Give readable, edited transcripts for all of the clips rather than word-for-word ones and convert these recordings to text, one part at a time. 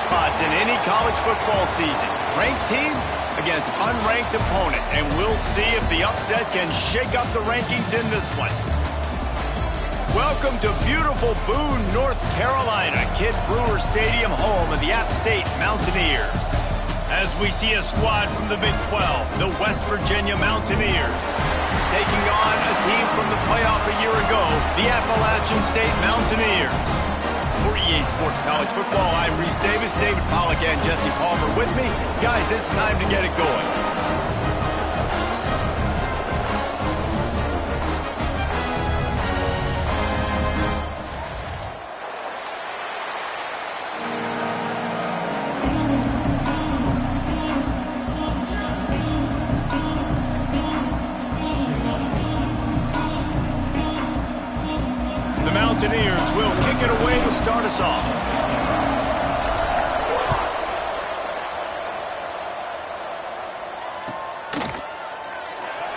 spots in any college football season. Ranked team against unranked opponent, and we'll see if the upset can shake up the rankings in this one. Welcome to beautiful Boone, North Carolina, Kidd Brewer Stadium, home of the App State Mountaineers. As we see a squad from the Big 12, the West Virginia Mountaineers, taking on a team from the playoff a year ago, the Appalachian State Mountaineers. For EA Sports College Football, I'm Reese Davis, David Pollack, and Jesse Palmer with me. Guys, it's time to get it going. Mountaineers will kick it away to start us off.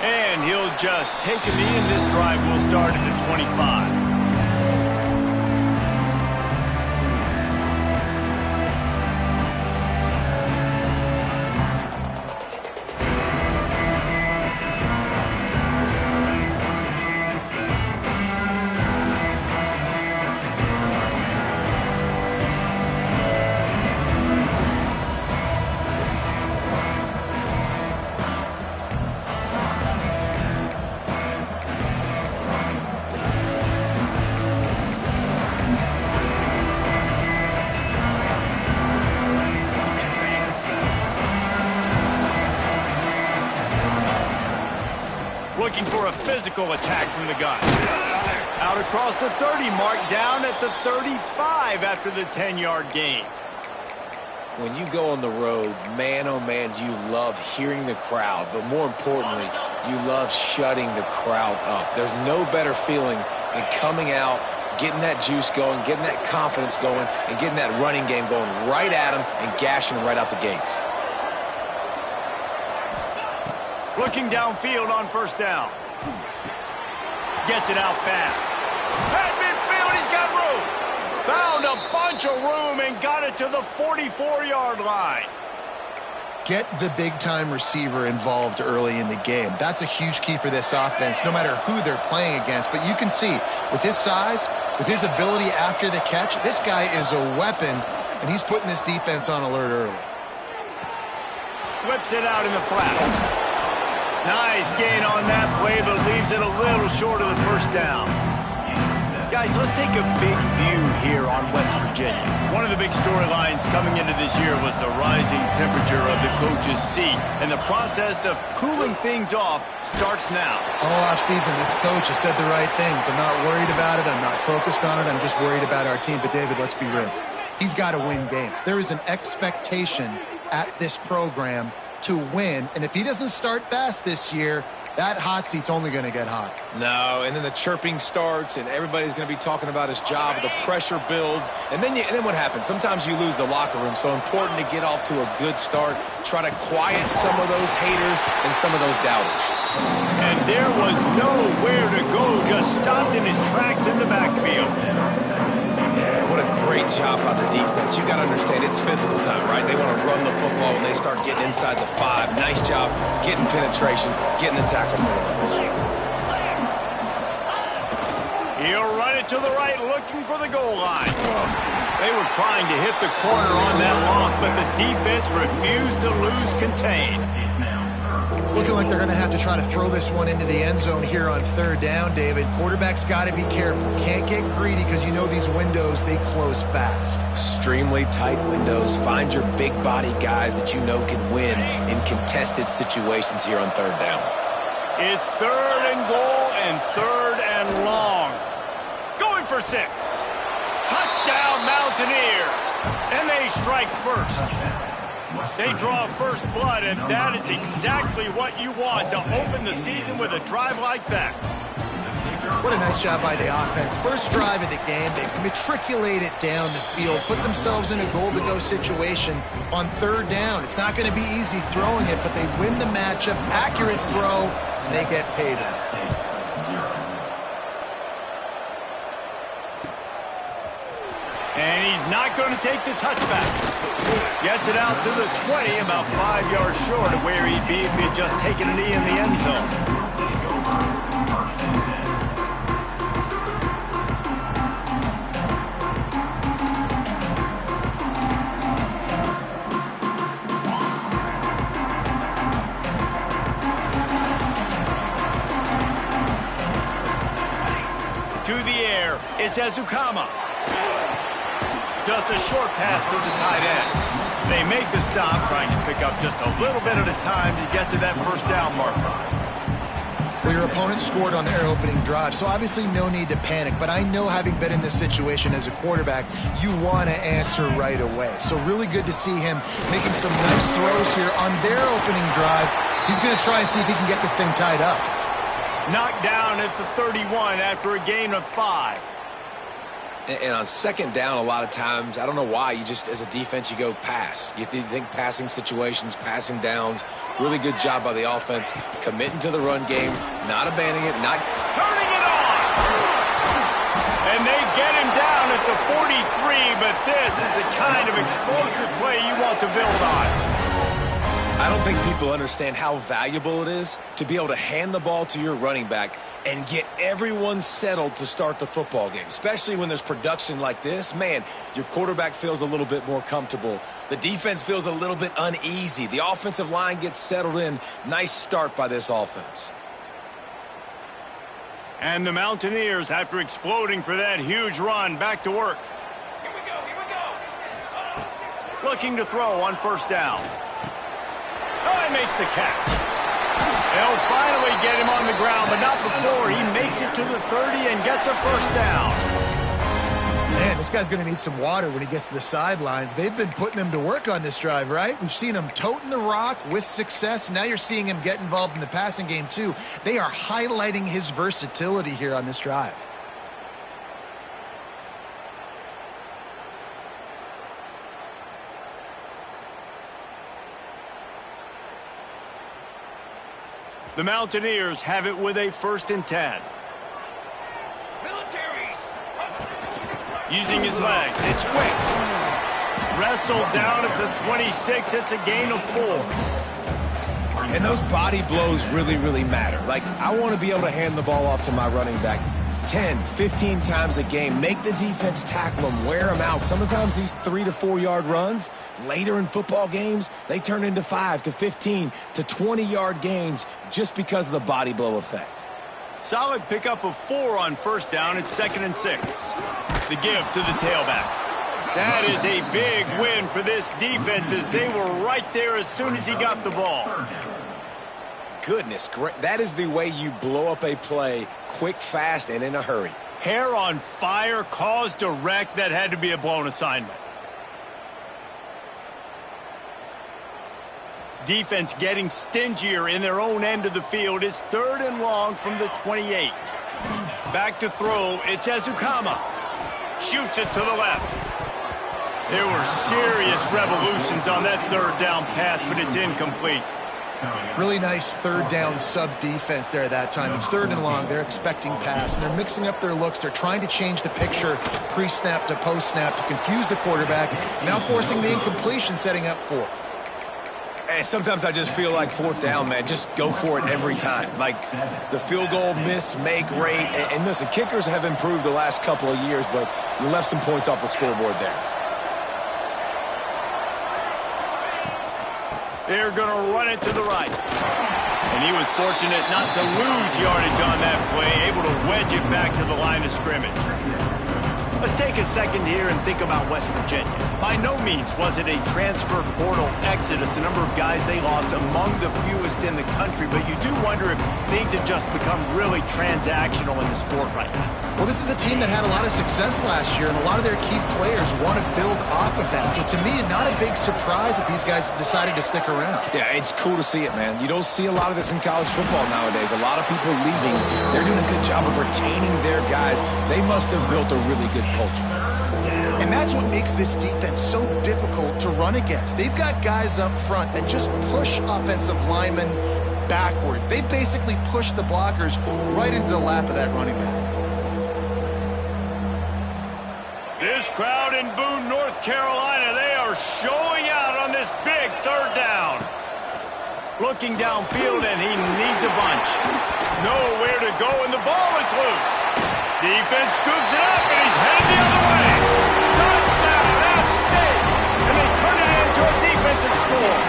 And he'll just take a knee, and this drive will start at the 25. Looking for a physical attack from the gun. Out across the 30 mark, down at the 35 after the 10-yard gain. When you go on the road, man, oh man, you love hearing the crowd, but more importantly, you love shutting the crowd up. There's no better feeling than coming out, getting that juice going, getting that confidence going, and getting that running game going right at them and gashing them right out the gates. Looking downfield on first down. Gets it out fast. At midfield, he's got room. Found a bunch of room and got it to the 44-yard line. Get the big-time receiver involved early in the game. That's a huge key for this offense, no matter who they're playing against. But you can see, with his size, with his ability after the catch, this guy is a weapon, and he's putting this defense on alert early. Flips it out in the flat. Nice gain on that play, but leaves it a little short of the first down. Guys, let's take a big view here on West Virginia. One of the big storylines coming into this year was the rising temperature of the coach's seat, and the process of cooling things off starts now. All offseason, this coach has said the right things. I'm not worried about it. I'm not focused on it. I'm just worried about our team. But, David, let's be real. He's got to win games. There is an expectation at this program to win, and if he doesn't start fast this year, that hot seat's only going to get hot. No, and then the chirping starts, and everybody's going to be talking about his job. The pressure builds, and then what happens? Sometimes you lose the locker room. So important to get off to a good start. Try to quiet some of those haters and some of those doubters. And there was nowhere to go. Just stopped in his tracks in the backfield. Yeah, what a great job by the defense. You got to understand, it's physical time, right? They want to run the football when they start getting inside the 5. Nice job getting penetration, getting the tackle for the runs. He'll run it to the right, looking for the goal line. They were trying to hit the corner on that loss, but the defense refused to lose contain. It's looking like they're going to have to try to throw this one into the end zone here on third down, David. Quarterback's got to be careful. Can't get greedy because you know these windows, they close fast. Extremely tight windows. Find your big body guys that you know can win in contested situations here on third down. It's third and goal and third and long. Going for 6. Touchdown Mountaineers. And they strike first. They draw first blood, and that is exactly what you want to open the season with a drive like that. What a nice job by the offense. First drive of the game, they matriculate it down the field, put themselves in a goal-to-go situation on third down. It's not going to be easy throwing it, but they win the matchup, accurate throw, and they get paid off. And he's not going to take the touchback. Gets it out to the 20, about 5 yards short of where he'd be if he had just taken a knee in the end zone. To the air, it's Ezukama. Just a short pass to the tight end. They make the stop, trying to pick up just a little bit at a time to get to that first down marker. Well, your opponent scored on their opening drive, so obviously no need to panic. But I know, having been in this situation as a quarterback, you want to answer right away. So really good to see him making some nice throws here on their opening drive. He's going to try and see if he can get this thing tied up. Knocked down at the 31 after a gain of 5. And on second down, a lot of times, I don't know why, you just, as a defense, you go pass. You think passing situations, passing downs. Really good job by the offense, committing to the run game, not abandoning it, not turning it on. And they get him down at the 43, but this is the kind of explosive play you want to build on. I don't think people understand how valuable it is to be able to hand the ball to your running back and get everyone settled to start the football game, especially when there's production like this. Man, your quarterback feels a little bit more comfortable. The defense feels a little bit uneasy. The offensive line gets settled in. Nice start by this offense. And the Mountaineers, after exploding for that huge run, back to work. Here we go. Looking to throw on first down. Oh, he makes the catch. They'll finally get him on the ground, but not before he makes it to the 30 and gets a first down. Man, this guy's going to need some water when he gets to the sidelines. They've been putting him to work on this drive, right? We've seen him toting the rock with success. Now you're seeing him get involved in the passing game, too. They are highlighting his versatility here on this drive. The Mountaineers have it with a 1st and 10. Using his legs, it's quick. Wrestled down at the 26, it's a gain of 4. And those body blows really, really matter. Like, I want to be able to hand the ball off to my running back 10, 15 times a game. Make the defense tackle them, wear them out. Sometimes these 3 to 4 yard runs, later in football games, they turn into 5 to 15 to 20 yard gains just because of the body blow effect. Solid pickup of 4 on first down. It's 2nd and 6. The give to the tailback. That is a big win for this defense, as they were right there as soon as he got the ball. Goodness, great. That is the way you blow up a play quick, fast, and in a hurry. Hair on fire, caused a wreck. That had to be a blown assignment. Defense getting stingier in their own end of the field. It's 3rd and long from the 28. Back to throw, it's Ezukama. Shoots it to the left. There were serious revolutions on that 3rd down pass, but it's incomplete. Really nice 3rd down sub-defense there that time. It's 3rd and long. They're expecting pass, and they're mixing up their looks. They're trying to change the picture pre-snap to post-snap to confuse the quarterback, now forcing the incompletion, setting up 4th. And sometimes I just feel like 4th down, man, just go for it every time. Like the field goal miss, make rate. And listen, kickers have improved the last couple of years, but you left some points off the scoreboard there. They're going to run it to the right. And he was fortunate not to lose yardage on that play, able to wedge it back to the line of scrimmage. Let's take a second here and think about West Virginia. By no means was it a transfer portal exodus, the number of guys they lost among the fewest in the country, but you do wonder if things have just become really transactional in the sport right now. Well, this is a team that had a lot of success last year, and a lot of their key players want to build off of that. So to me, not a big surprise that these guys decided to stick around. Yeah, it's cool to see it, man. You don't see a lot of this in college football nowadays. A lot of people leaving. They're doing a good job of retaining their guys. They must have built a really good culture. And that's what makes this defense so difficult to run against. They've got guys up front that just push offensive linemen backwards. They basically push the blockers right into the lap of that running back. This This crowd in Boone, North Carolina, they are showing out on this big third down. Looking downfield, and he needs a bunch. Nowhere to go, and the ball is loose. Defense scoops it up, and he's headed the other way. Touchdown, App State! And they turn it into a defensive score.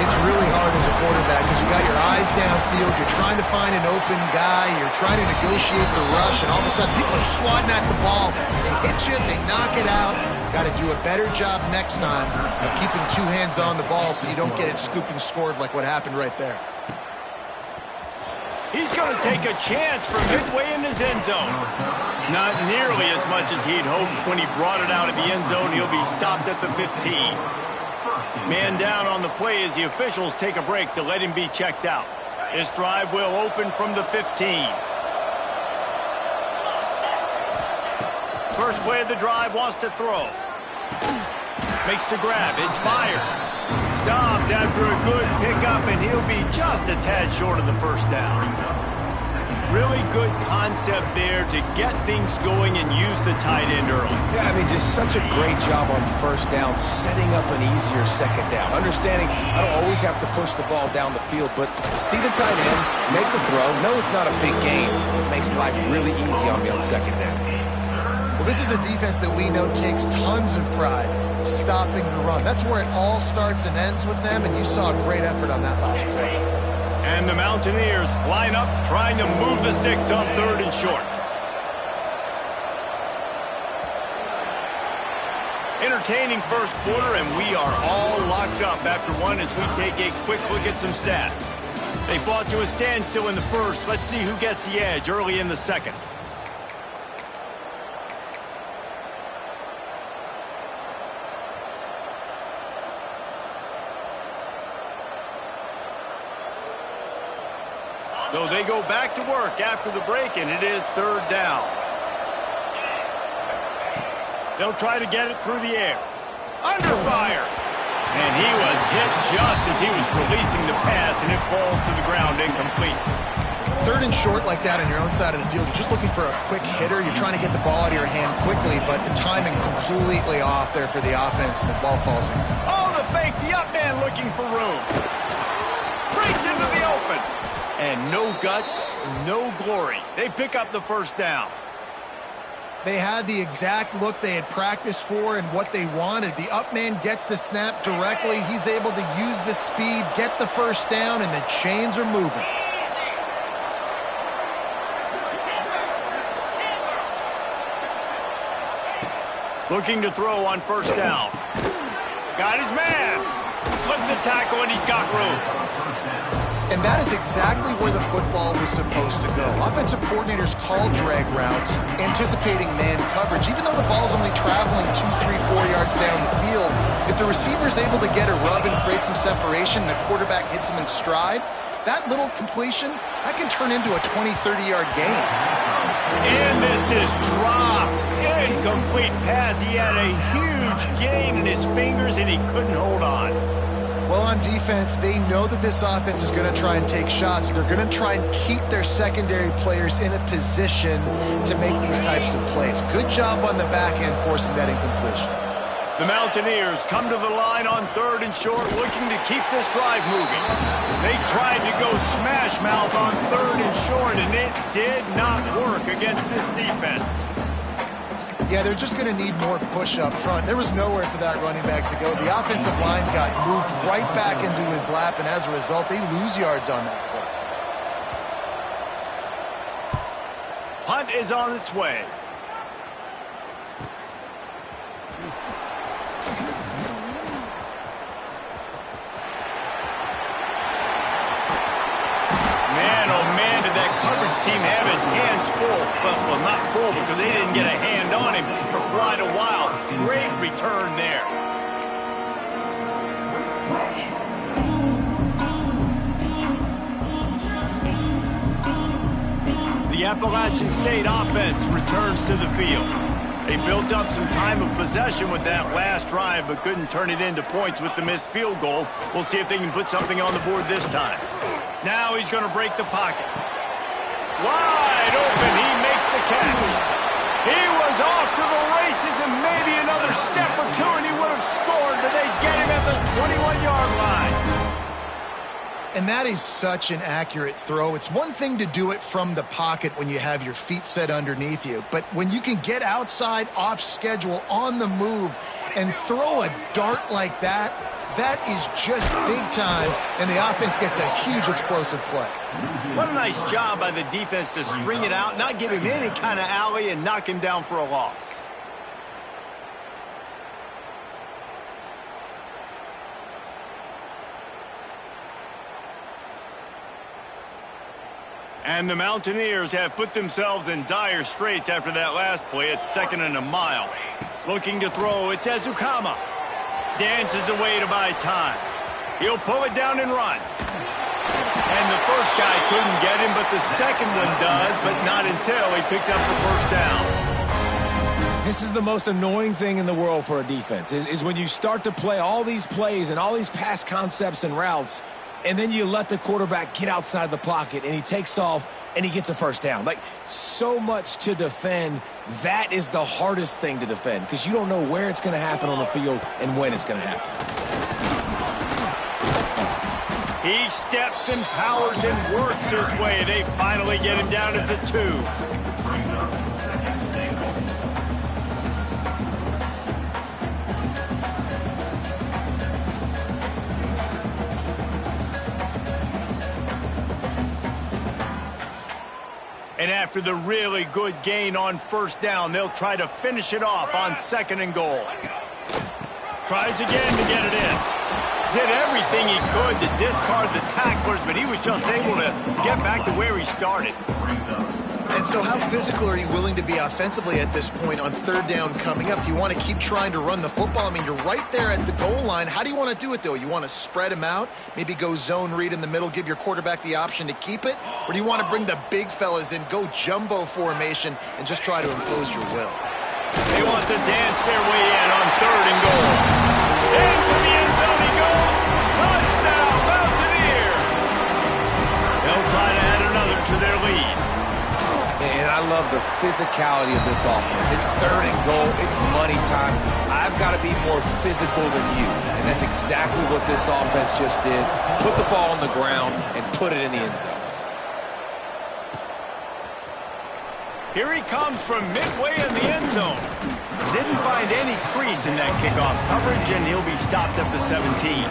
It's really hard as a quarterback because you got your eyes downfield. You're trying to find an open guy. You're trying to negotiate the rush, and all of a sudden people are swatting at the ball. They hit you. They knock it out. Got to do a better job next time of keeping two hands on the ball so you don't get it scooped and scored like what happened right there. He's going to take a chance from midway in his end zone. Not nearly as much as he'd hoped when he brought it out of the end zone. He'll be stopped at the 15. Man down on the play as the officials take a break to let him be checked out. This drive will open from the 15. First play of the drive, wants to throw. Makes the grab, it's fired. Stopped after a good pickup, and he'll be just a tad short of the first down. Really good concept there to get things going and use the tight end early. Yeah, I mean, just such a great job on first down, setting up an easier second down. Understanding I don't always have to push the ball down the field, but see the tight end, make the throw. No, it's not a big game. It makes life really easy on me on second down. Well, this is a defense that we know takes tons of pride stopping the run. That's where it all starts and ends with them, and you saw a great effort on that last play. And the Mountaineers line up trying to move the sticks on third and short. Entertaining first quarter, and we are all locked up after one as we take a quick look at some stats. They fought to a standstill in the first. Let's see who gets the edge early in the second. So they go back to work after the break, and it is third down. They'll try to get it through the air. Under fire. And he was hit just as he was releasing the pass, and it falls to the ground incomplete. Third and short like that on your own side of the field, you're just looking for a quick hitter. You're trying to get the ball out of your hand quickly, but the timing completely off there for the offense, and the ball falls in. Oh, the fake, the up man looking for room. Breaks into the open. And no guts, no glory. They pick up the first down. They had the exact look they had practiced for and what they wanted. The up man gets the snap directly. He's able to use the speed, get the first down, and the chains are moving. Looking to throw on first down. Got his man. Slips a tackle, and he's got room. And that is exactly where the football was supposed to go. Offensive coordinators call drag routes, anticipating man coverage. Even though the ball's only traveling 2, 3, 4 yards down the field, if the receiver's able to get a rub and create some separation and the quarterback hits him in stride, that little completion, that can turn into a 20, 30-yard gain. And this is dropped. Incomplete pass. He had a huge gain in his fingers, and he couldn't hold on. Well, on defense, they know that this offense is going to try and take shots. They're going to try and keep their secondary players in a position to make these types of plays. Good job on the back end forcing that incompletion. The Mountaineers come to the line on third and short, looking to keep this drive moving. They tried to go smash mouth on third and short, and it did not work against this defense. Yeah, they're just going to need more push up front. There was nowhere for that running back to go. The offensive line got moved right back into his lap, and as a result, they lose yards on that play. Punt is on its way. Man, oh man, did that coverage team have its hands full. Well, not full because they didn't get a hand on him for quite a while. Great return there. The Appalachian State offense returns to the field. They built up some time of possession with that last drive, but couldn't turn it into points with the missed field goal. We'll see if they can put something on the board this time. Now he's going to break the pocket. Wide open, he makes the catch. He was off to the races, and maybe another step or two and he would have scored, but they get him at the 21-yard line. And that is such an accurate throw. It's one thing to do it from the pocket when you have your feet set underneath you, but when you can get outside, off schedule, on the move, and throw a dart like that, that is just big time, and the offense gets a huge explosive play. What a nice job by the defense to string it out, not give him any kind of alley, and knock him down for a loss. And the Mountaineers have put themselves in dire straits after that last play. It's 2nd and a mile. Looking to throw, it's Ezukama. Dances away to buy time. He'll pull it down and run. And the first guy couldn't get him, but the second one does, but not until he picks up the first down. This is the most annoying thing in the world for a defense, is when you start to play all these plays and all these pass concepts and routes, and then you let the quarterback get outside the pocket, and he takes off, and he gets a first down. Like, so much to defend. That is the hardest thing to defend because you don't know where it's going to happen on the field and when it's going to happen. He steps and powers and works his way. They finally get him down at the 2. And after the really good gain on first down, they'll try to finish it off on 2nd and goal. Tries again to get it in. Did everything he could to discard the tacklers, but he was just able to get back to where he started. And so how physical are you willing to be offensively at this point on 3rd down coming up? Do you want to keep trying to run the football? I mean, you're right there at the goal line. How do you want to do it, though? You want to spread him out, maybe go zone read in the middle, give your quarterback the option to keep it? Or do you want to bring the big fellas in, go jumbo formation, and just try to impose your will? They want to dance their way in on 3rd and goal. Into the end zone he goes. Touchdown, Mountaineers! They'll try to add another to their lead. And I love the physicality of this offense. It's 3rd and goal. It's money time. I've got to be more physical than you. And that's exactly what this offense just did. Put the ball on the ground and put it in the end zone. Here he comes from midway in the end zone. Didn't find any crease in that kickoff coverage, and he'll be stopped at the 17.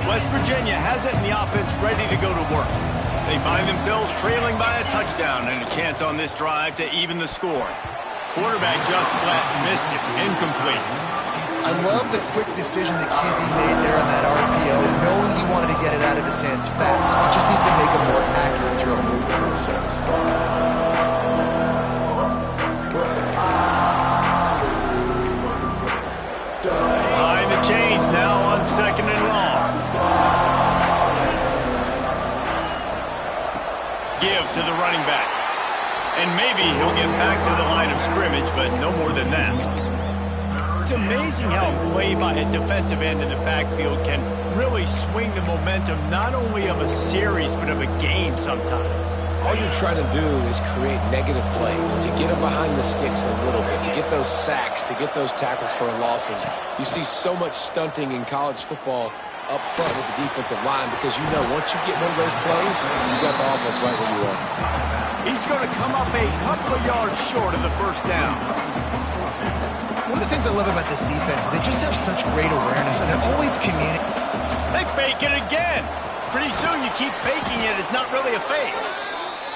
West Virginia has it and the offense ready to go to work. They find themselves trailing by a touchdown and a chance on this drive to even the score. Quarterback just flat missed it. Incomplete. I love the quick decision that QB made there on that RPO, knowing he wanted to get it out of his hands fast. He just needs to make a more accurate throw. Behind the chains now on 2nd and long. Give to the running back. And maybe he'll get back to the line of scrimmage, but no more than that. It's amazing how play by a defensive end in the backfield can really swing the momentum not only of a series, but of a game sometimes. All you're trying to do is create negative plays, to get them behind the sticks a little bit, to get those sacks, to get those tackles for losses. You see so much stunting in college football up front with the defensive line because you know once you get one of those plays, you got the offense right where you are. He's going to come up a couple of yards short of the first down. One of the things I love about this defense is they just have such great awareness, and they're always communicating. They fake it again. Pretty soon you keep faking it. It's not really a fake.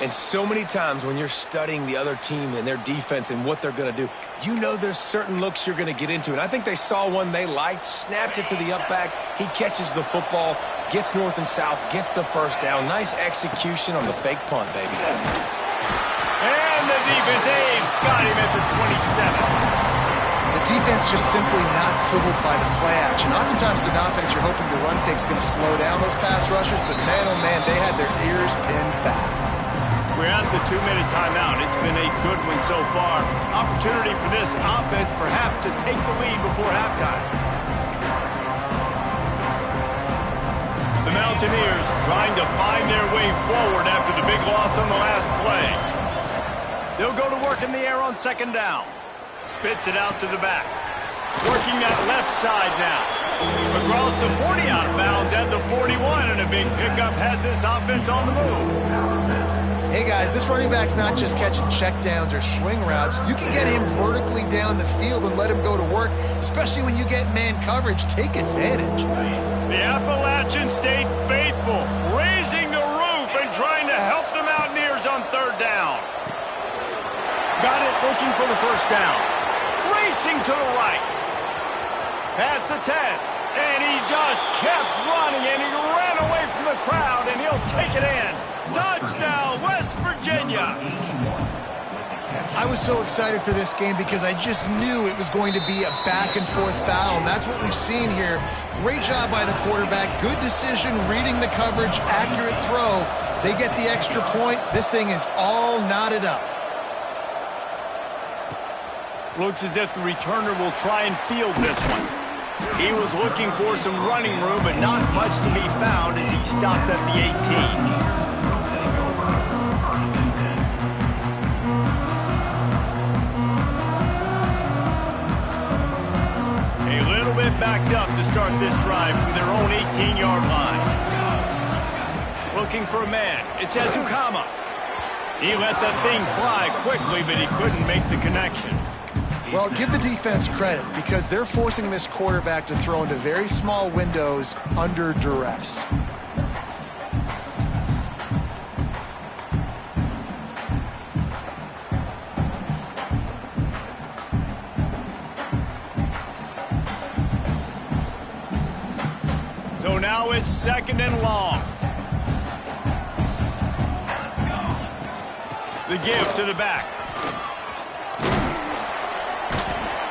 And so many times when you're studying the other team and their defense and what they're going to do, you know there's certain looks you're going to get into. And I think they saw one they liked, snapped it to the up back. He catches the football, gets north and south, gets the first down. Nice execution on the fake punt, baby. And the defense got him at the 27. The defense just simply not fooled by the play action. Oftentimes, an offense you're hoping the run fake's going to slow down those pass rushers, but man, oh man, they had their ears pinned back. We're at the 2-minute timeout. It's been a good one so far. Opportunity for this offense perhaps to take the lead before halftime. The Mountaineers trying to find their way forward after the big loss on the last play. They'll go to work in the air on second down. Spits it out to the back. Working that left side now. Across the 40 out of bounds at the 41, and a big pickup has this offense on the move. Hey guys, this running back's not just catching checkdowns or swing routes. You can get him vertically down the field and let him go to work, especially when you get man coverage. Take advantage. The Appalachians stayed faithful, raising the roof and trying to help the Mountaineers on third down. Got it, looking for the first down. Racing to the right. Past the 10. And he just kept running, and he ran away from the crowd, and he'll take it in. Touchdown, West Virginia. I was so excited for this game because I just knew it was going to be a back-and-forth battle, and that's what we've seen here. Great job by the quarterback. Good decision, reading the coverage, accurate throw. They get the extra point. This thing is all knotted up. Looks as if the returner will try and field this one. He was looking for some running room, but not much to be found as he stopped at the 18. Backed up to start this drive from their own 18-yard line. Looking for a man. It's Ezukama. He let that thing fly quickly, but he couldn't make the connection. Well, give the defense credit because they're forcing this quarterback to throw into very small windows under duress. So now it's second and long. The give to the back.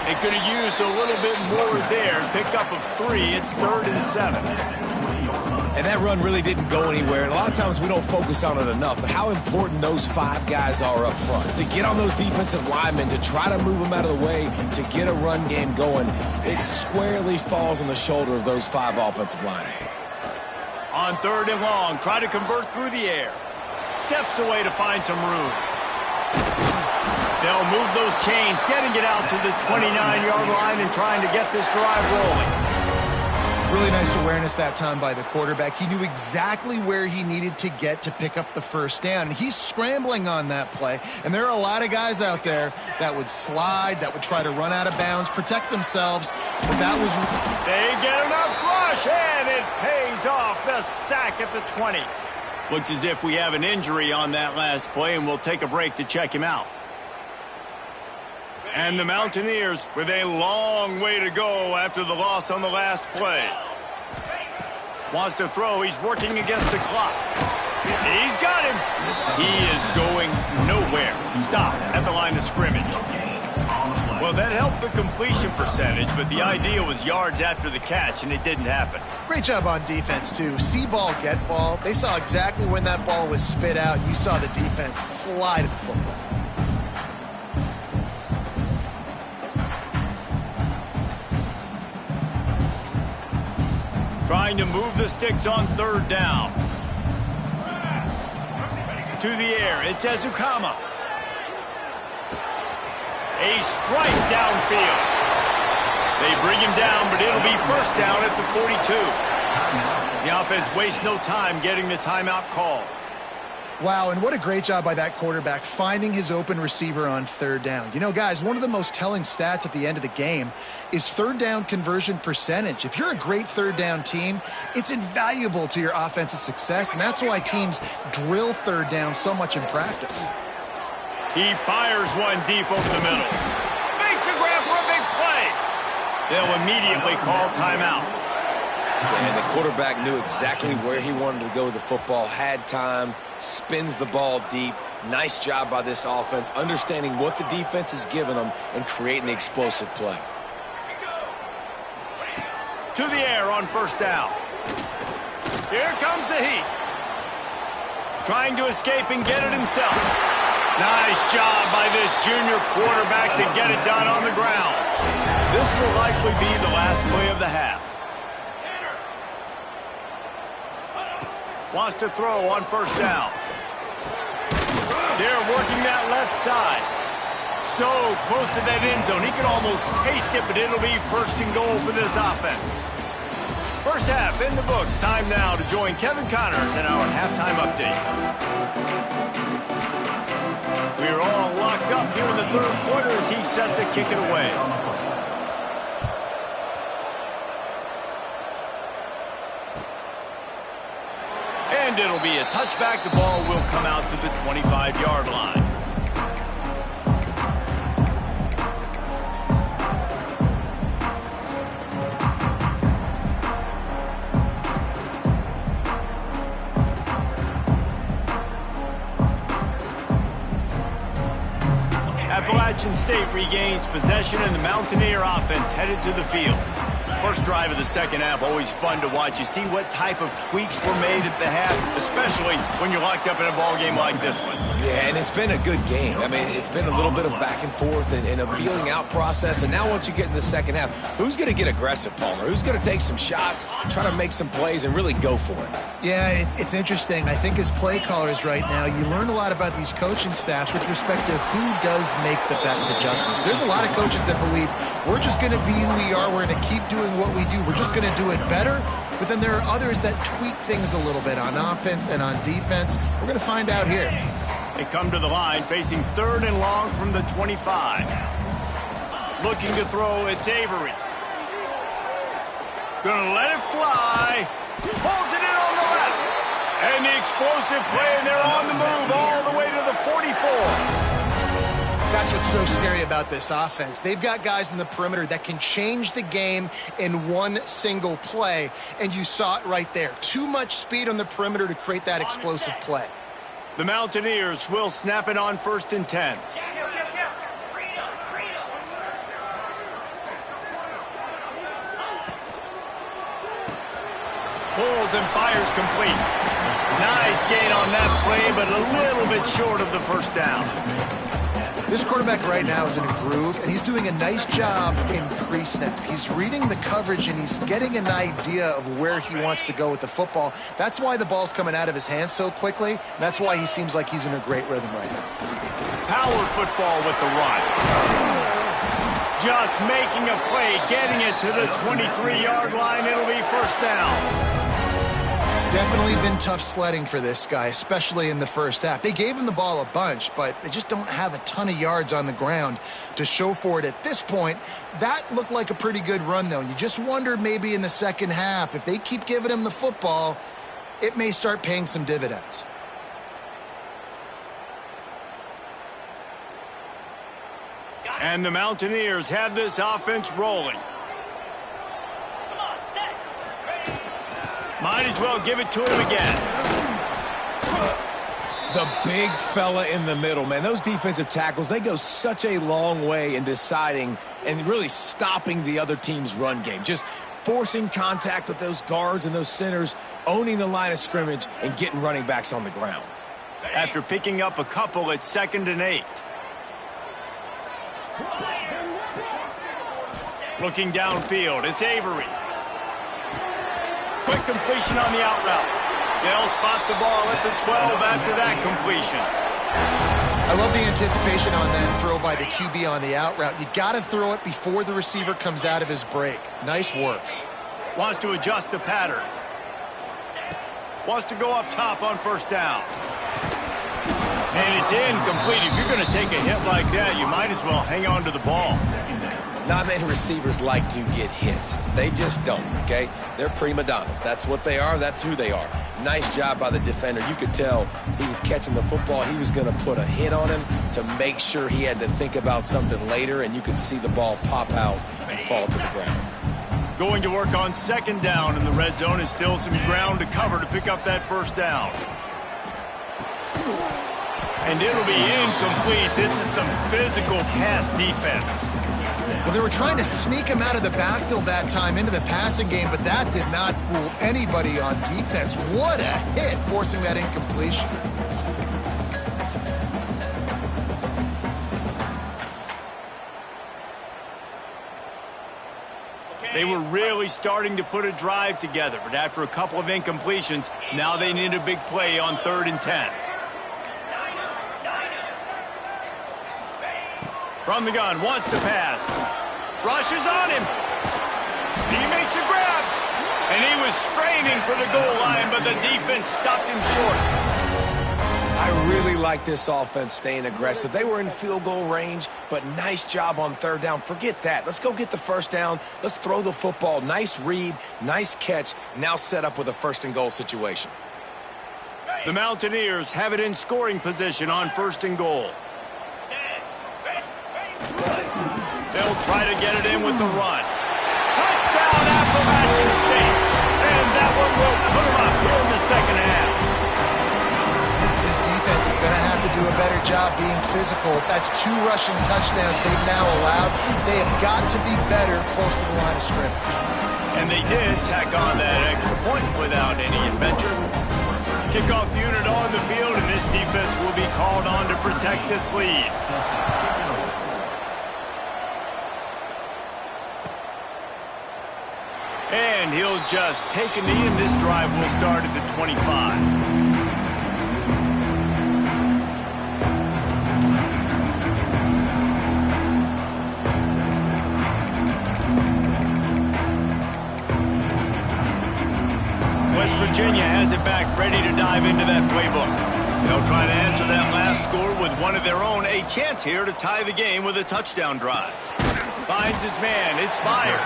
They could have used a little bit more there. Pick up of 3. It's 3rd and 7. And that run really didn't go anywhere. And a lot of times we don't focus on it enough. But how important those 5 guys are up front. To get on those defensive linemen, to try to move them out of the way, to get a run game going, it squarely falls on the shoulder of those 5 offensive linemen. On 3rd and long, try to convert through the air. Steps away to find some room. They'll move those chains, getting it out to the 29-yard line and trying to get this drive rolling. Really nice awareness that time by the quarterback. He knew exactly where he needed to get to pick up the first down. He's scrambling on that play, and there are a lot of guys out there that would slide, that would try to run out of bounds, protect themselves, but that was... They get enough rush, and it pays off. The sack at the 20. Looks as if we have an injury on that last play, and we'll take a break to check him out. And the Mountaineers with a long way to go after the loss on the last play. Wants to throw. He's working against the clock. He's got him. He is going nowhere. Stop at the line of scrimmage. Well, that helped the completion percentage, but the idea was yards after the catch, and it didn't happen. Great job on defense, too. See ball, get ball. They saw exactly when that ball was spit out. You saw the defense fly to the football. Trying to move the sticks on 3rd down. To the air, it's Ezukama. A strike downfield. They bring him down, but it'll be first down at the 42. The offense wastes no time getting the timeout call. Wow, and what a great job by that quarterback finding his open receiver on 3rd down. You know, guys, one of the most telling stats at the end of the game is 3rd down conversion percentage. If you're a great 3rd down team, it's invaluable to your offensive success, and that's why teams drill 3rd down so much in practice. He fires one deep over the middle. Makes a grab for a big play. They'll immediately call timeout. And the quarterback knew exactly where he wanted to go with the football, had time, spins the ball deep. Nice job by this offense, understanding what the defense is giving them and creating the explosive play. To the air on 1st down. Here comes the heat. trying to escape and get it himself. Nice job by this junior quarterback to get it done on the ground. This will likely be the last play of the half. Wants to throw on first down. They're working that left side. So close to that end zone. He can almost taste it, but it'll be first and goal for this offense. First half in the books. Time now to join Kevin Connors in our halftime update. We're all locked up here in the third quarter as he's set to kick it away. And it'll be a touchback. The ball will come out to the 25-yard line. Appalachian State regains possession, and the Mountaineer offense headed to the field. First drive of the second half, always fun to watch. You see what type of tweaks were made at the half, especially when you're locked up in a ball game like this one. Yeah, and it's been a good game. I mean, it's been a little bit of back and forth and a feeling out process. And now once you get in the second half, who's going to get aggressive, Palmer? Who's going to take some shots, try to make some plays, and really go for it? Yeah, it's interesting. I think as play callers right now, you learn a lot about these coaching staffs with respect to who does make the best adjustments. There's a lot of coaches that believe we're just going to be who we are. We're going to keep doing what we do. We're just going to do it better. But then there are others that tweak things a little bit on offense and on defense. We're going to find out here. They come to the line facing third and long from the 25. Looking to throw, it's Avery. Gonna let it fly. Pulls it in on the left. And the explosive play, and they're on the move all the way to the 44. That's what's so scary about this offense. They've got guys in the perimeter that can change the game in one single play, and you saw it right there. Too much speed on the perimeter to create that explosive play. The Mountaineers will snap it on first and 10. Pulls and fires complete. Nice gain on that play, but a little bit short of the first down. This quarterback right now is in a groove, and he's doing a nice job in pre-snap. He's reading the coverage, and he's getting an idea of where he wants to go with the football. That's why the ball's coming out of his hands so quickly, and that's why he seems like he's in a great rhythm right now. Power football with the run. Just making a play, getting it to the 23-yard line. It'll be first down. Definitely been tough sledding for this guy, especially in the first half. They gave him the ball a bunch, but they just don't have a ton of yards on the ground to show for it at this point. That looked like a pretty good run, though. You just wonder maybe in the second half, if they keep giving him the football, it may start paying some dividends. And the Mountaineers have this offense rolling. Might as well give it to him again. The big fella in the middle, man. Those defensive tackles, they go such a long way in deciding and really stopping the other team's run game. Just forcing contact with those guards and those centers, owning the line of scrimmage, and getting running backs on the ground. After picking up a couple, it's 2nd and 8. Looking downfield, it's Avery. Quick completion on the out route. They'll spot the ball at the 12 after that completion. I love the anticipation on that throw by the QB on the out route. You got to throw it before the receiver comes out of his break. Nice work. Wants to adjust the pattern. Wants to go up top on first down. And it's incomplete. If you're going to take a hit like that, you might as well hang on to the ball. Not many receivers like to get hit. They just don't, okay? They're prima donnas. That's what they are. That's who they are. Nice job by the defender. You could tell he was catching the football. He was going to put a hit on him to make sure he had to think about something later, and you could see the ball pop out and fall to the ground. Going to work on 2nd down in the red zone. Is still some ground to cover to pick up that first down. And it'll be incomplete. This is some physical pass defense. Well, they were trying to sneak him out of the backfield that time into the passing game, but that did not fool anybody on defense. What a hit, forcing that incompletion. They were really starting to put a drive together, but after a couple of incompletions, now they need a big play on 3rd and 10. From the gun, wants to pass. Rushes on him. He makes a grab. And he was straining for the goal line, but the defense stopped him short. I really like this offense staying aggressive. They were in field goal range, but nice job on 3rd down. Forget that. Let's go get the 1st down. Let's throw the football. Nice read, nice catch. Now set up with a 1st and goal situation. The Mountaineers have it in scoring position on 1st and goal. They'll try to get it in with the run. Touchdown, Appalachian State. And that one will put them up here in the 2nd half. This defense is going to have to do a better job being physical. That's 2 rushing touchdowns they've now allowed. They have got to be better close to the line of scrimmage. And they did tack on that extra point without any adventure. Kickoff unit on the field, and this defense will be called on to protect this lead. And he'll just take a knee, and this drive will start at the 25. West Virginia has it back, ready to dive into that playbook. They'll try to answer that last score with one of their own. A chance here to tie the game with a touchdown drive. Finds his man. It's fired.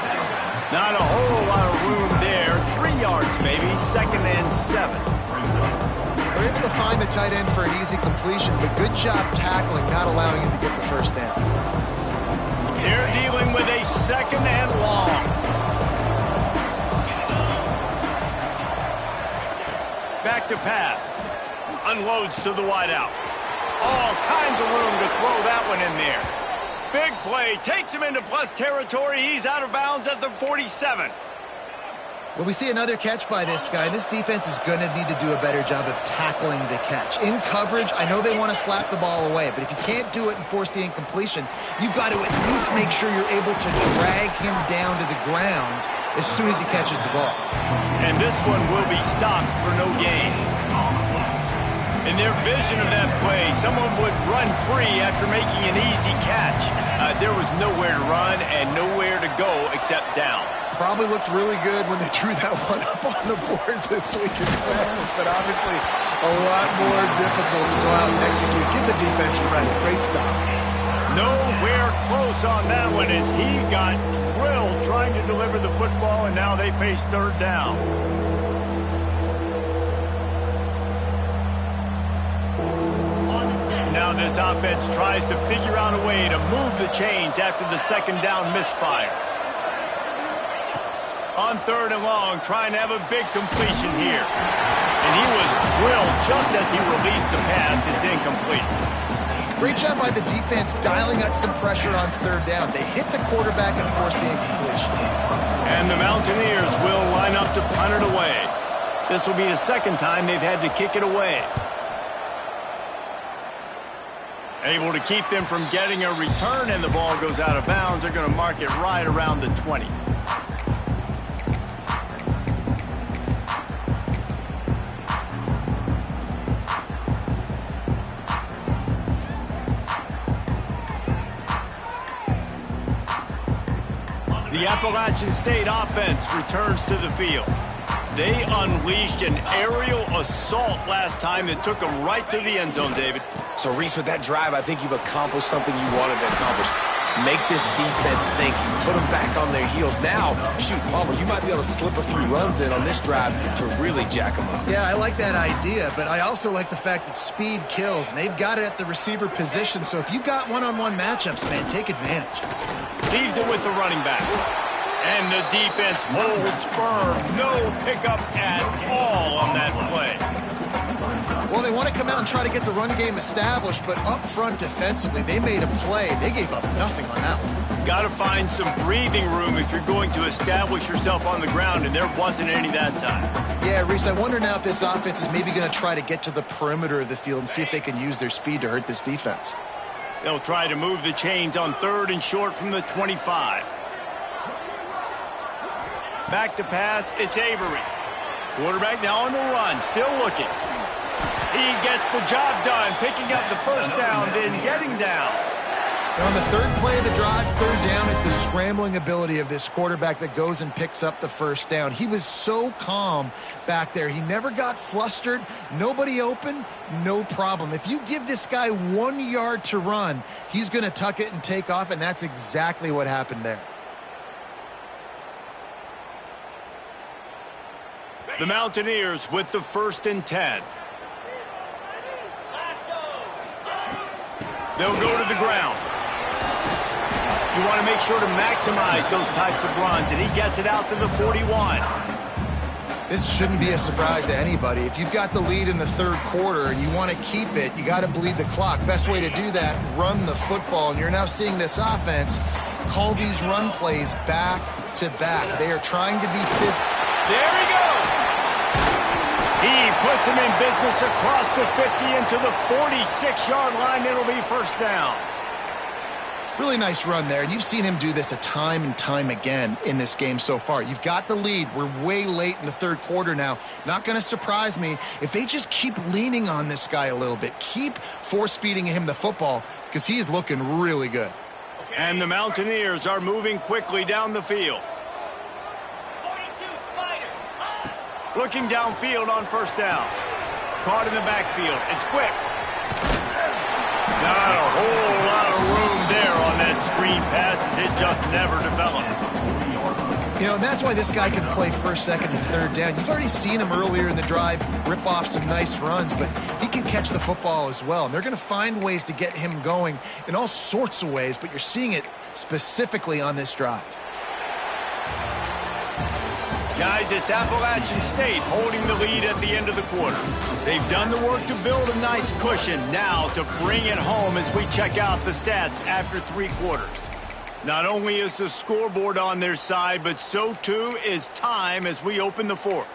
Not a whole lot of room there. 3 yards maybe. 2nd and 7. They're able to find the tight end for an easy completion, but good job tackling, not allowing him to get the 1st down. They're dealing with a 2nd and long. Back to pass. Unloads to the wideout. All kinds of room to throw that one in there. Big play, takes him into plus territory. He's out of bounds at the 47. Well, we see another catch by this guy. This defense is going to need to do a better job of tackling the catch. In coverage, I know they want to slap the ball away, but if you can't do it and force the incompletion, you've got to at least make sure you're able to drag him down to the ground as soon as he catches the ball. And this one will be stopped for no gain. In their vision of that play, someone would run free after making an easy catch. There was nowhere to run and nowhere to go except down. Probably looked really good when they drew that one up on the board this week in practice, but obviously a lot more difficult to go out and execute. Give the defense credit. Great stop. Nowhere close on that one as he got drilled trying to deliver the football, and now they face 3rd down. Now this offense tries to figure out a way to move the chains after the 2nd down misfire. On 3rd and long, trying to have a big completion here. And he was drilled just as he released the pass. It's incomplete. Great job by the defense dialing out some pressure on 3rd down. They hit the quarterback and forced the incompletion. And the Mountaineers will line up to punt it away. This will be the 2nd time they've had to kick it away. Able to keep them from getting a return, and the ball goes out of bounds. They're going to mark it right around the 20. The Appalachian State offense returns to the field. They unleashed an aerial assault last time that took them right to the end zone, David. So, Reese, with that drive, I think you've accomplished something you wanted to accomplish. Make this defense think. You put them back on their heels. Now, shoot, Palmer, you might be able to slip a few runs in on this drive to really jack them up. Yeah, I like that idea, but I also like the fact that speed kills, and they've got it at the receiver position. So if you've got one-on-one matchups, man, take advantage. Leaves it with the running back. And the defense holds firm. No pickup at all on that play. Well, they want to come out and try to get the run game established, but up front defensively, they made a play. They gave up nothing on that one. Got to find some breathing room if you're going to establish yourself on the ground, and there wasn't any that time. Yeah, Reese, I wonder now if this offense is maybe going to try to get to the perimeter of the field and see if they can use their speed to hurt this defense. They'll try to move the chains on 3rd and short from the 25. Back to pass, it's Avery. Quarterback now on the run, still looking. He gets the job done, picking up the first down, then getting down. And on the 3rd play of the drive, 3rd down, it's the scrambling ability of this quarterback that goes and picks up the first down. He was so calm back there. He never got flustered. Nobody open, no problem. If you give this guy 1 yard to run, he's going to tuck it and take off, and that's exactly what happened there. The Mountaineers with the 1st and 10. They'll go to the ground. You want to make sure to maximize those types of runs, and he gets it out to the 41. This shouldn't be a surprise to anybody. If you've got the lead in the 3rd quarter and you want to keep it, you got to bleed the clock. Best way to do that, run the football. And you're now seeing this offense call these run plays back to back. They are trying to be physical. There he goes. He puts him in business across the 50 into the 46-yard line. It'll be first down. Really nice run there, and you've seen him do this a time and time again in this game so far. You've got the lead. We're way late in the 3rd quarter now. Not going to surprise me if they just keep leaning on this guy a little bit. Keep force-feeding him the football because he is looking really good. And the Mountaineers are moving quickly down the field. Looking downfield on first down. Caught in the backfield. It's quick. Not a whole lot of room there on that screen pass as it just never developed. You know, and that's why this guy can play 1st, 2nd, and 3rd down. You've already seen him earlier in the drive rip off some nice runs, but he can catch the football as well. And they're going to find ways to get him going in all sorts of ways, but you're seeing it specifically on this drive. Guys, it's Appalachian State holding the lead at the end of the quarter. They've done the work to build a nice cushion. Now to bring it home as we check out the stats after 3 quarters. Not only is the scoreboard on their side, but so too is time as we open the 4th.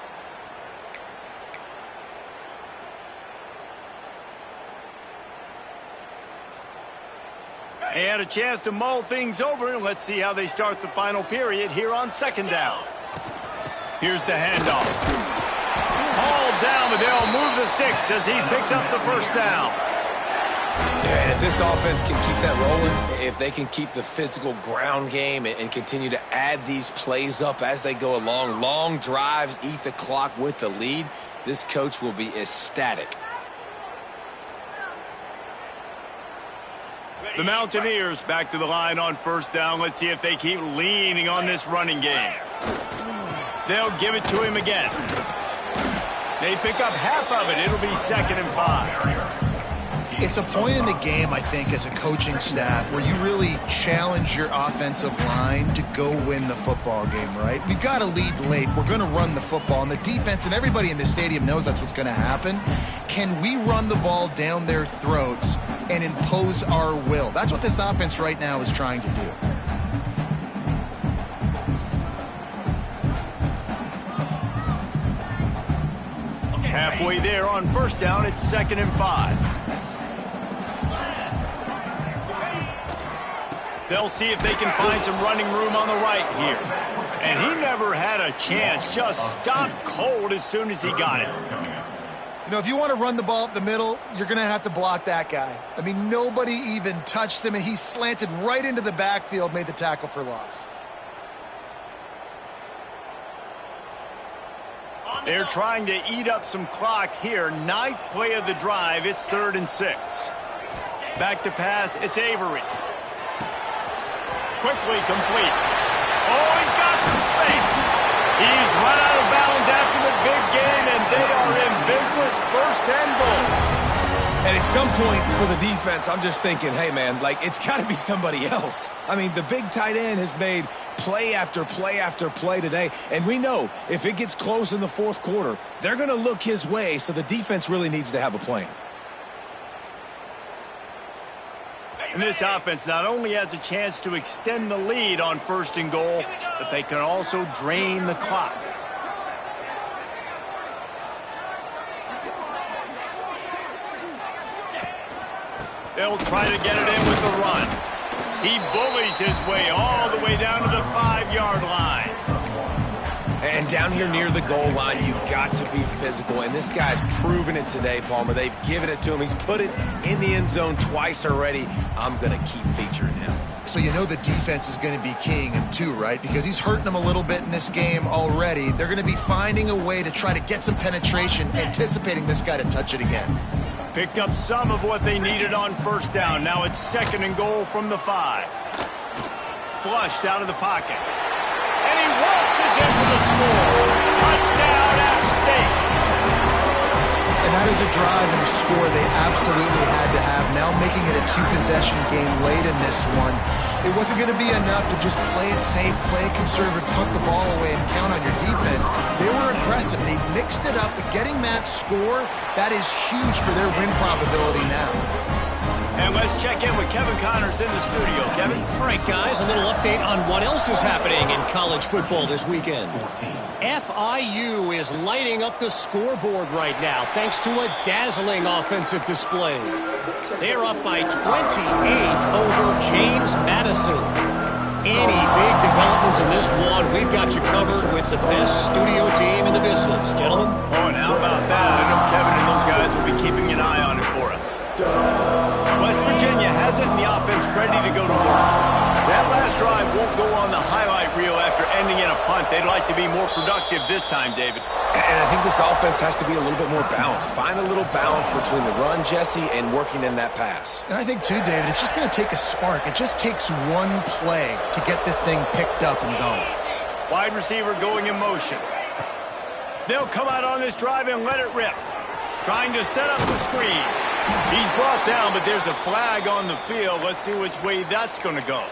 And a chance to mull things over, and let's see how they start the final period here on 2nd down. Here's the handoff. Hauled down, but they'll move the sticks as he picks up the first down. Yeah, and if this offense can keep that rolling, if they can keep the physical ground game and continue to add these plays up as they go along, long drives, eat the clock with the lead, this coach will be ecstatic. The Mountaineers back to the line on first down. Let's see if they keep leaning on this running game. They'll give it to him again. They pick up half of it. It'll be 2nd and 5. It's a point in the game, I think, as a coaching staff where you really challenge your offensive line to go win the football game, right? We've got to lead late. We're going to run the football. And the defense and everybody in the stadium knows that's what's going to happen. Can we run the ball down their throats and impose our will? That's what this offense right now is trying to do. Halfway there on first down, it's 2nd and 5. They'll see if they can find some running room on the right here. And he never had a chance, just stopped cold as soon as he got it. You know, if you want to run the ball up the middle, you're going to have to block that guy. I mean, nobody even touched him, and he slanted right into the backfield, made the tackle for loss. They're trying to eat up some clock here. 9th play of the drive. It's 3rd and 6. Back to pass. It's Avery. Quickly complete. Oh, he's got some space. He's run out of bounds after the big gain, and they are in business. 1st and goal. And at some point for the defense, I'm just thinking, hey, man, like, it's got to be somebody else. I mean, the big tight end has made play after play after play today, and we know if it gets close in the fourth quarter, they're going to look his way, so the defense really needs to have a plan. And this offense not only has a chance to extend the lead on 1st and goal, but they can also drain the clock. They'll try to get it in with the run. He bullies his way all the way down to the 5-yard line. And down here near the goal line, you've got to be physical. And this guy's proven it today, Palmer. They've given it to him. He's put it in the end zone twice already. I'm going to keep featuring him. So you know the defense is going to be keying him too, right? Because he's hurting them a little bit in this game already. They're going to be finding a way to try to get some penetration, anticipating this guy to touch it again. Picked up some of what they needed on 1st down. Now it's 2nd and goal from the 5. Flushed out of the pocket. And he waltzes in for the score. Touchdown, App State. And that is a drive and a score they absolutely had to have. Now making it a 2-possession game late in this one. It wasn't going to be enough to just play it safe, play it conservative, punt the ball away, and count on your defense. They were aggressive. They mixed it up, but getting that score, that is huge for their win probability now. And let's check in with Kevin Connors in the studio. Kevin? All right, guys, a little update on what else is happening in college football this weekend. FIU is lighting up the scoreboard right now thanks to a dazzling offensive display. They're up by 28 over James Madison. Any big developments in this one, we've got you covered with the best studio team in the business. Gentlemen? Oh, and how about that? I know Kevin and those guys will be keeping an eye on it for us. West Virginia has it in the offense ready to go to work. That last drive won't go on the highlight reel after ending in a punt. They'd like to be more productive this time, David. And I think this offense has to be a little bit more balanced. Find a little balance between the run, Jesse, and working in that pass. And I think, too, David, it's just going to take a spark. It just takes one play to get this thing picked up and going. Wide receiver going in motion. They'll come out on this drive and let it rip. Trying to set up the screen. He's brought down, but there's a flag on the field. Let's see which way that's going to go.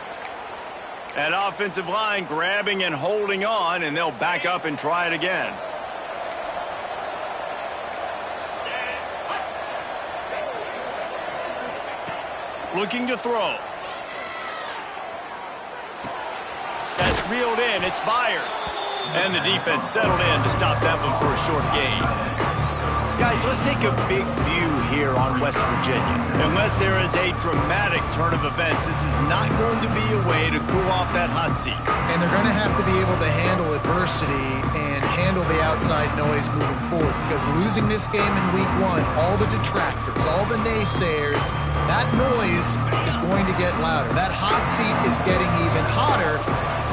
That offensive line grabbing and holding on, and they'll back up and try it again. Looking to throw. That's reeled in. It's fired. And the defense settled in to stop that one for a short gain. Guys, let's take a big view here on West Virginia. Unless there is a dramatic turn of events, this is not going to be a way to cool off that hot seat. And they're going to have to be able to handle adversity and handle the outside noise moving forward, because losing this game in week 1, all the detractors, all the naysayers, that noise is going to get louder. That hot seat is getting even hotter.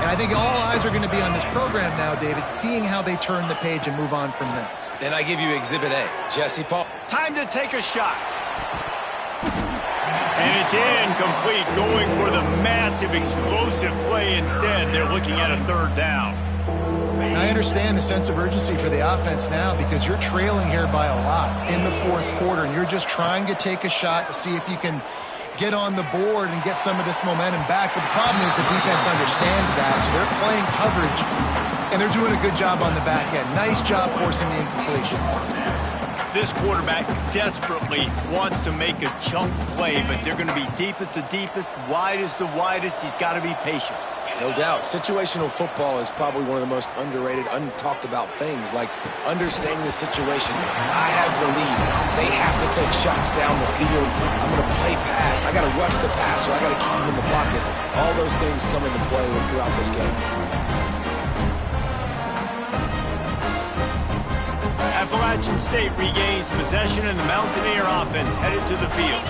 And I think all eyes are going to be on this program now, David, seeing how they turn the page and move on from this. And I give you Exhibit A. Jesse, Paul. Time to take a shot. And it's incomplete, going for the massive, explosive play instead. They're looking at a 3rd down. And I understand the sense of urgency for the offense now, because you're trailing here by a lot in the 4th quarter, and you're just trying to take a shot to see if you can get on the board and get some of this momentum back. But the problem is the defense understands that, so they're playing coverage, and they're doing a good job on the back end. Nice job forcing the incompletion. This quarterback desperately wants to make a chunk play, but they're going to be deepest the deepest, widest the widest. He's got to be patient. No doubt. Situational football is probably one of the most underrated, untalked about things, like understanding the situation. I have the lead. They have to take shots down the field. I'm going to play pass. I got to rush the passer. I got to keep him in the pocket. All those things come into play throughout this game. Appalachian State regains possession, and the Mountaineer offense headed to the field.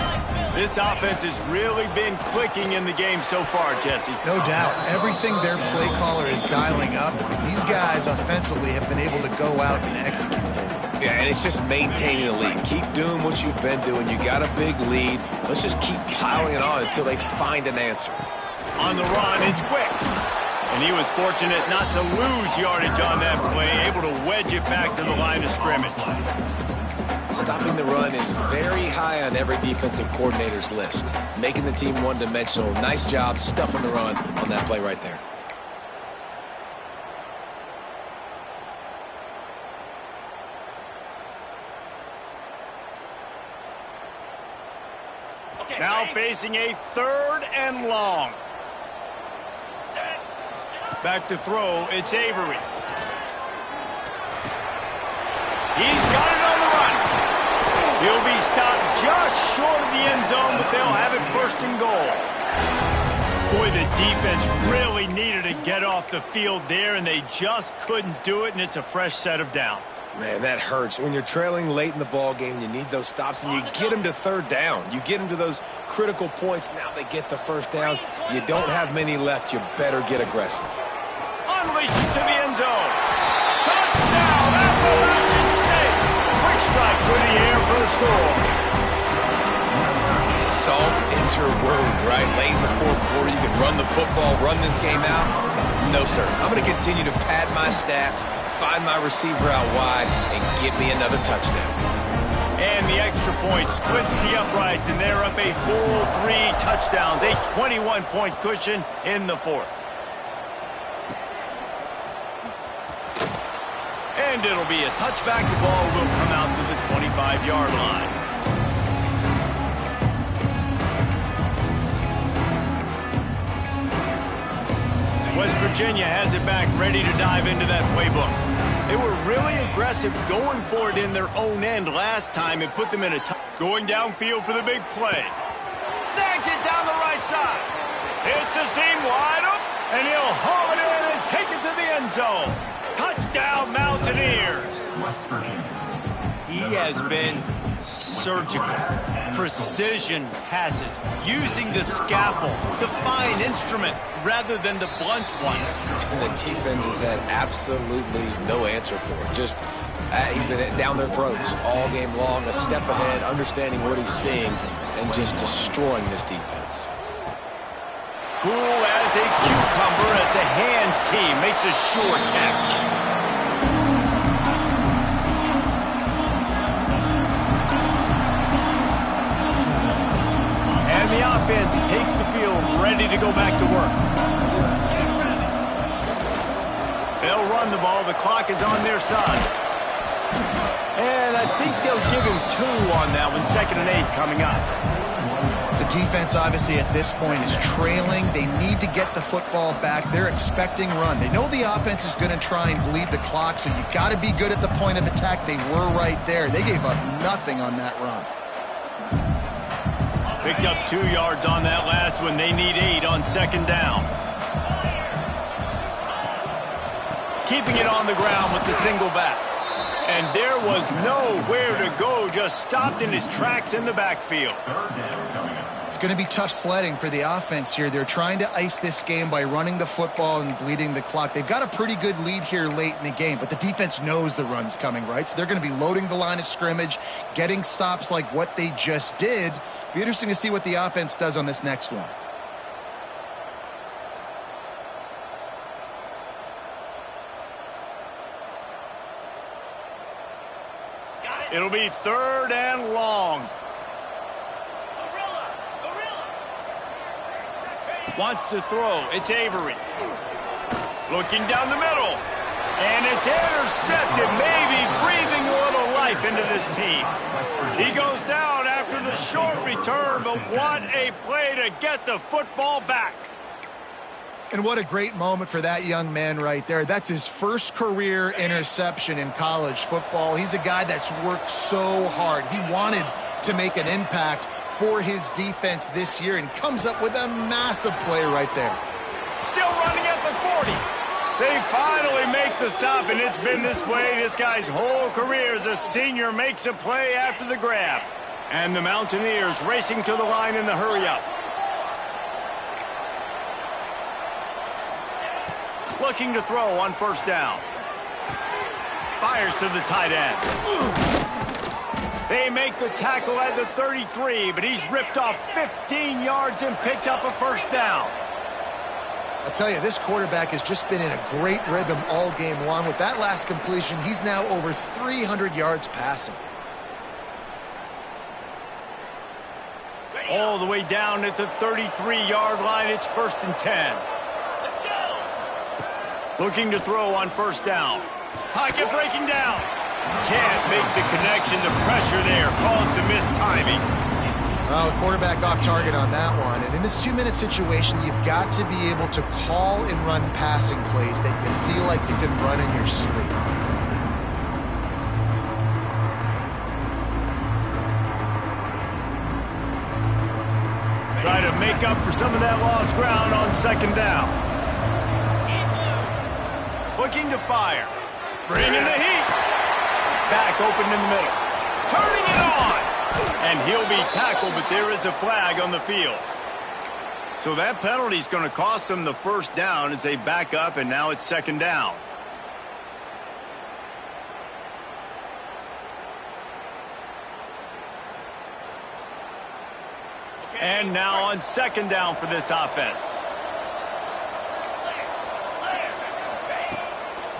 This offense has really been clicking in the game so far, Jesse. No doubt. Everything their play caller is dialing up. These guys offensively have been able to go out and execute. Yeah, and it's just maintaining the lead. Keep doing what you've been doing. You got a big lead. Let's just keep piling it on until they find an answer. On the run, it's quick. And he was fortunate not to lose yardage on that play, able to wedge it back to the line of scrimmage. Stopping the run is very high on every defensive coordinator's list. Making the team one-dimensional. Nice job stuffing the run on that play right there. Now facing a 3rd and long. Back to throw, it's Avery. He's got it on the run. He'll be stopped just short of the end zone, but they'll have it 1st and goal. Boy, the defense really needed to get off the field there, and they just couldn't do it, and it's a fresh set of downs. Man, that hurts. When you're trailing late in the ball game, you need those stops, and you get them to 3rd down. You get them to those critical points. Now they get the 1st down. You don't have many left. You better get aggressive. Unleashes to the end zone. Touchdown, Appalachian State. Quick strike through the air for the score. Salt enter road, right? Late in the 4th quarter, you can run the football, run this game out. No, sir. I'm going to continue to pad my stats, find my receiver out wide, and get me another touchdown. And the extra point splits the uprights, and they're up a full 3 touchdowns, a 21-point cushion in the 4th. And it'll be a touchback. The ball will come out to the 25-yard line. West Virginia has it back, ready to dive into that playbook. They were really aggressive going for it in their own end last time and put them in a going downfield for the big play. Snags it down the right side. It's a seam wide open, and he'll haul it in and take it to the end zone. Touchdown, Mountaineers. He has been surgical, precision passes, using the scalpel, the fine instrument, rather than the blunt one. And the defense has had absolutely no answer for it. Just, he's been down their throats all game long, a step ahead, understanding what he's seeing, and just destroying this defense. Cool as a cucumber as the hands team makes a sure catch. The offense takes the field, ready to go back to work. They'll run the ball. The clock is on their side. And I think they'll give him 2 on that one. 2nd and 8 coming up. The defense, obviously, at this point is trailing. They need to get the football back. They're expecting run. They know the offense is going to try and bleed the clock, so you've got to be good at the point of attack. They were right there. They gave up nothing on that run. Picked up 2 yards on that last one. They need 8 on 2nd down. Keeping it on the ground with the single back. And there was nowhere to go, just stopped in his tracks in the backfield. It's going to be tough sledding for the offense here. They're trying to ice this game by running the football and bleeding the clock. They've got a pretty good lead here late in the game, but the defense knows the run's coming, right? So they're going to be loading the line of scrimmage, getting stops like what they just did. Be interesting to see what the offense does on this next one. It'll be 3rd and long. Wants to throw. It's Avery. Looking down the middle. And it's intercepted. Maybe breathing a little life into this team. He goes down after the short return, but what a play to get the football back. And what a great moment for that young man right there. That's his first career interception in college football. He's a guy that's worked so hard. He wanted to make an impact for his defense this year and comes up with a massive play right there. Still running at the 40. They finally make the stop, and it's been this way this guy's whole career as a senior makes a play after the grab. And the Mountaineers racing to the line in the hurry-up. Looking to throw on 1st down. Fires to the tight end. They make the tackle at the 33, but he's ripped off 15 yards and picked up a 1st down. I'll tell you, this quarterback has just been in a great rhythm all game long. With that last completion, he's now over 300 yards passing. All the way down at the 33-yard line. It's 1st and 10. Looking to throw on 1st down. Pocket breaking down. Can't make the connection. The pressure there caused the missed timing. Well, the quarterback off target on that one. And in this 2-minute situation, you've got to be able to call and run passing plays that you feel like you can run in your sleep. Try to make up for some of that lost ground on 2nd down. Looking to fire. Bringing the heat. Back open in the middle. Turning it on. And he'll be tackled, but there is a flag on the field. So that penalty is going to cost them the 1st down as they back up, and now it's 2nd down. And now on 2nd down for this offense.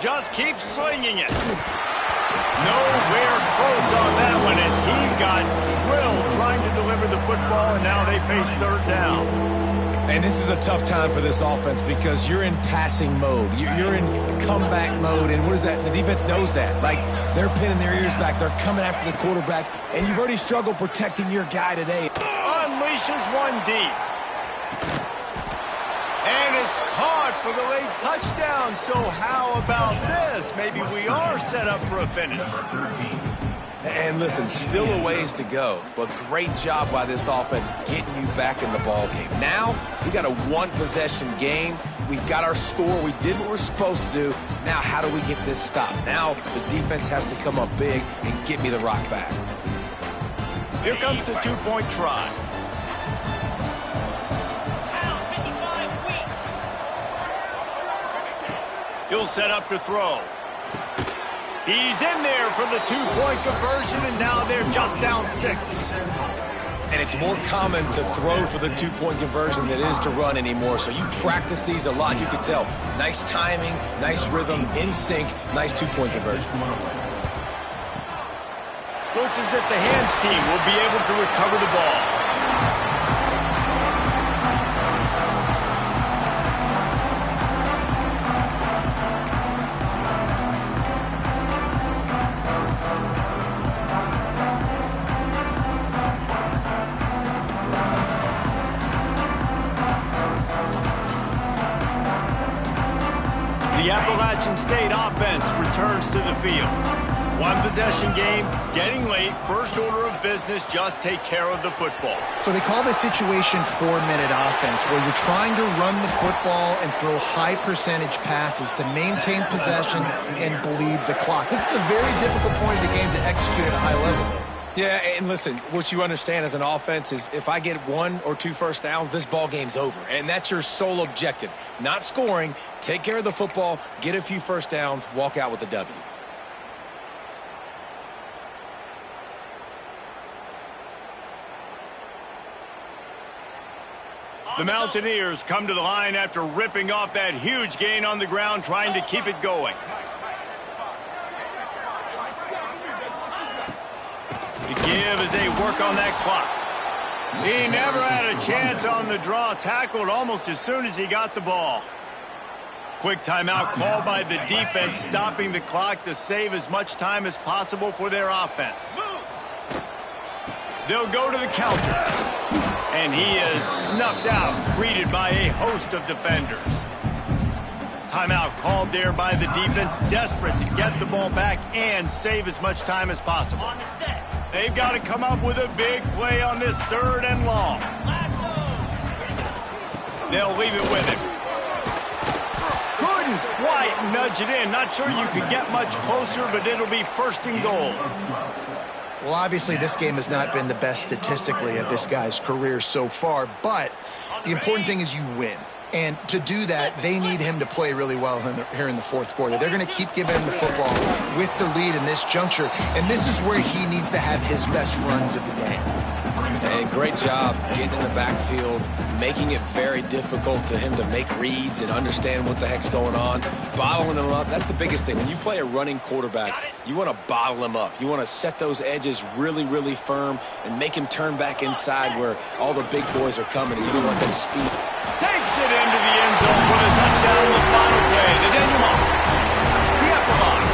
Just keep slinging it. Nowhere close on that one as he got drilled trying to deliver the football, and now they face 3rd down. And this is a tough time for this offense because you're in passing mode. You're in comeback mode, and what is that? The defense knows that. Like, they're pinning their ears back. They're coming after the quarterback, and you've already struggled protecting your guy today. Unleashes one deep. And it's caught for the late touchdown. So how about this? Maybe we are set up for a finish. And listen, still a ways to go, but great job by this offense getting you back in the ball game. Now, we got a 1-possession game. We've got our score. We did what we're supposed to do. Now, how do we get this stopped? Now, the defense has to come up big and get me the rock back. Here comes the 2-point try. He'll set up to throw. He's in there for the 2-point conversion, and now they're just down 6. And it's more common to throw for the 2-point conversion than it is to run anymore. So you practice these a lot. You can tell. Nice timing, nice rhythm, in sync, nice 2-point conversion. Looks as if the hands team will be able to recover the ball. The Appalachian State offense returns to the field. 1-possession game, getting late, first order of business, just take care of the football. So they call this situation 4-minute offense, where you're trying to run the football and throw high-percentage passes to maintain possession and bleed the clock. This is a very difficult point of the game to execute at a high level, though. Yeah, and listen, what you understand as an offense is if I get 1 or 2 first downs, this ball game's over. And that's your sole objective. Not scoring, take care of the football, get a few first downs, walk out with the W. The Mountaineers come to the line after ripping off that huge gain on the ground, trying to keep it going. The give as they work on that clock. He never had a chance on the draw, tackled almost as soon as he got the ball. Quick timeout called by the defense, stopping the clock to save as much time as possible for their offense. They'll go to the counter. And he is snuffed out, greeted by a host of defenders. Timeout called there by the defense, desperate to get the ball back and save as much time as possible. They've got to come up with a big play on this 3rd and long. They'll leave it with him. Couldn't quite nudge it in. Not sure you could get much closer, but it'll be 1st and goal. Well, obviously, this game has not been the best statistically of this guy's career so far, but the important thing is you win. And to do that, they need him to play really well here in the 4th quarter. They're going to keep giving him the football with the lead in this juncture, and this is where he needs to have his best runs of the game. And great job getting in the backfield, making it very difficult to him to make reads and understand what the heck's going on. Bottling him up, that's the biggest thing. When you play a running quarterback, you want to bottle him up. You want to set those edges really, really firm and make him turn back inside where all the big boys are coming. And you don't let that speed. Takes it into the end zone for the touchdown in the final play. The denouement, the epilogue,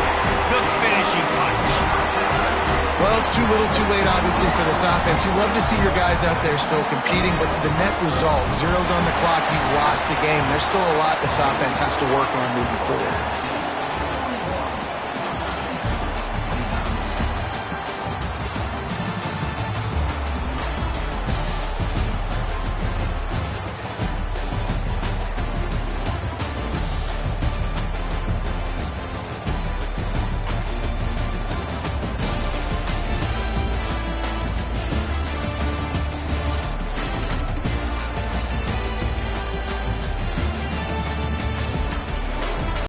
the finishing touch. Well, it's too little too late, obviously, for this offense. You love to see your guys out there still competing, but the net result, zeros on the clock, you've lost the game. There's still a lot this offense has to work on moving forward.